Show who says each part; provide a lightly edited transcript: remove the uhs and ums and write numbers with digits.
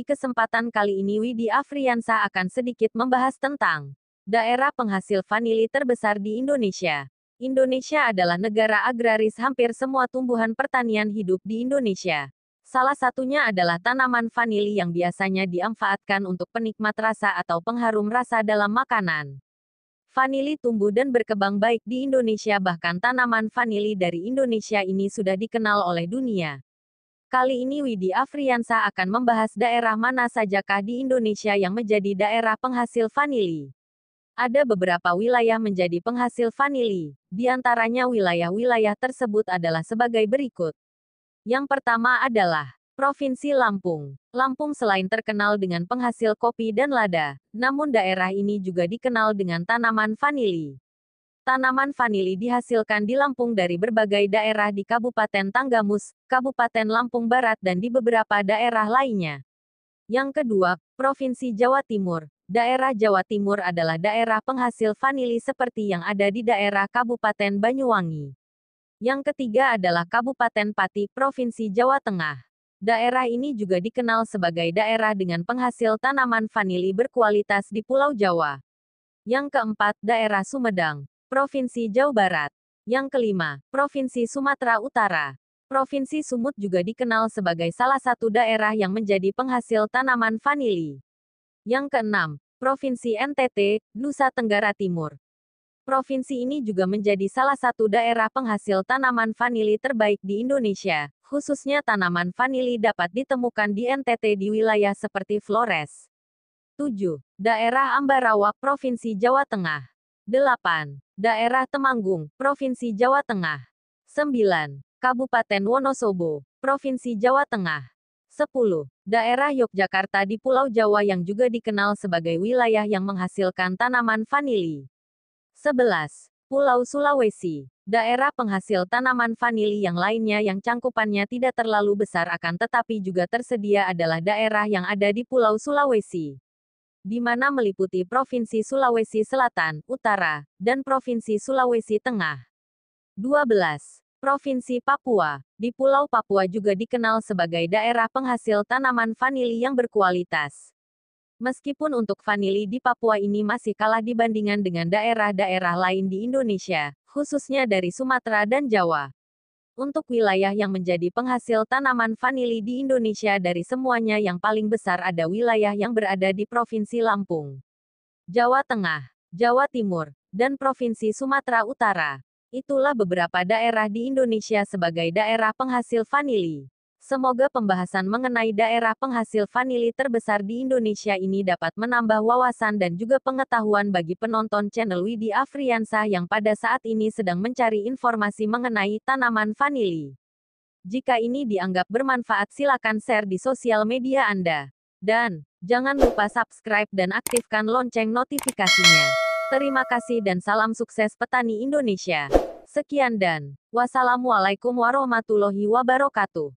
Speaker 1: kesempatan kali ini Widi Afriyansa akan sedikit membahas tentang daerah penghasil vanili terbesar di Indonesia. Indonesia adalah negara agraris, hampir semua tumbuhan pertanian hidup di Indonesia. Salah satunya adalah tanaman vanili yang biasanya dimanfaatkan untuk penikmat rasa atau pengharum rasa dalam makanan. Vanili tumbuh dan berkembang baik di Indonesia, bahkan tanaman vanili dari Indonesia ini sudah dikenal oleh dunia. Kali ini Widi Afriyansa akan membahas daerah mana sajakah di Indonesia yang menjadi daerah penghasil vanili. Ada beberapa wilayah menjadi penghasil vanili, di antaranya wilayah-wilayah tersebut adalah sebagai berikut. Yang pertama adalah Provinsi Lampung. Lampung selain terkenal dengan penghasil kopi dan lada, namun daerah ini juga dikenal dengan tanaman vanili. Tanaman vanili dihasilkan di Lampung dari berbagai daerah di Kabupaten Tanggamus, Kabupaten Lampung Barat dan di beberapa daerah lainnya. Yang kedua, Provinsi Jawa Timur. Daerah Jawa Timur adalah daerah penghasil vanili seperti yang ada di daerah Kabupaten Banyuwangi. Yang ketiga adalah Kabupaten Pati, Provinsi Jawa Tengah. Daerah ini juga dikenal sebagai daerah dengan penghasil tanaman vanili berkualitas di Pulau Jawa. Yang keempat, daerah Sumedang, Provinsi Jawa Barat. Yang kelima, Provinsi Sumatera Utara. Provinsi Sumut juga dikenal sebagai salah satu daerah yang menjadi penghasil tanaman vanili. Yang keenam, Provinsi NTT, Nusa Tenggara Timur. Provinsi ini juga menjadi salah satu daerah penghasil tanaman vanili terbaik di Indonesia, khususnya tanaman vanili dapat ditemukan di NTT di wilayah seperti Flores. 7. Daerah Ambarawa, Provinsi Jawa Tengah. 8. Daerah Temanggung, Provinsi Jawa Tengah. 9. Kabupaten Wonosobo, Provinsi Jawa Tengah. 10. Daerah Yogyakarta di Pulau Jawa yang juga dikenal sebagai wilayah yang menghasilkan tanaman vanili. 11. Pulau Sulawesi. Daerah penghasil tanaman vanili yang lainnya yang cangkupannya tidak terlalu besar akan tetapi juga tersedia adalah daerah yang ada di Pulau Sulawesi, di mana meliputi Provinsi Sulawesi Selatan, Utara, dan Provinsi Sulawesi Tengah. 12. Provinsi Papua. Di Pulau Papua juga dikenal sebagai daerah penghasil tanaman vanili yang berkualitas. Meskipun untuk vanili di Papua ini masih kalah dibandingkan dengan daerah-daerah lain di Indonesia, khususnya dari Sumatera dan Jawa. Untuk wilayah yang menjadi penghasil tanaman vanili di Indonesia dari semuanya yang paling besar ada wilayah yang berada di Provinsi Lampung, Jawa Tengah, Jawa Timur, dan Provinsi Sumatera Utara. Itulah beberapa daerah di Indonesia sebagai daerah penghasil vanili. Semoga pembahasan mengenai daerah penghasil vanili terbesar di Indonesia ini dapat menambah wawasan dan juga pengetahuan bagi penonton channel Widi Afriyansa yang pada saat ini sedang mencari informasi mengenai tanaman vanili. Jika ini dianggap bermanfaat, silakan share di sosial media Anda. Dan jangan lupa subscribe dan aktifkan lonceng notifikasinya. Terima kasih dan salam sukses petani Indonesia. Sekian dan wassalamualaikum warahmatullahi wabarakatuh.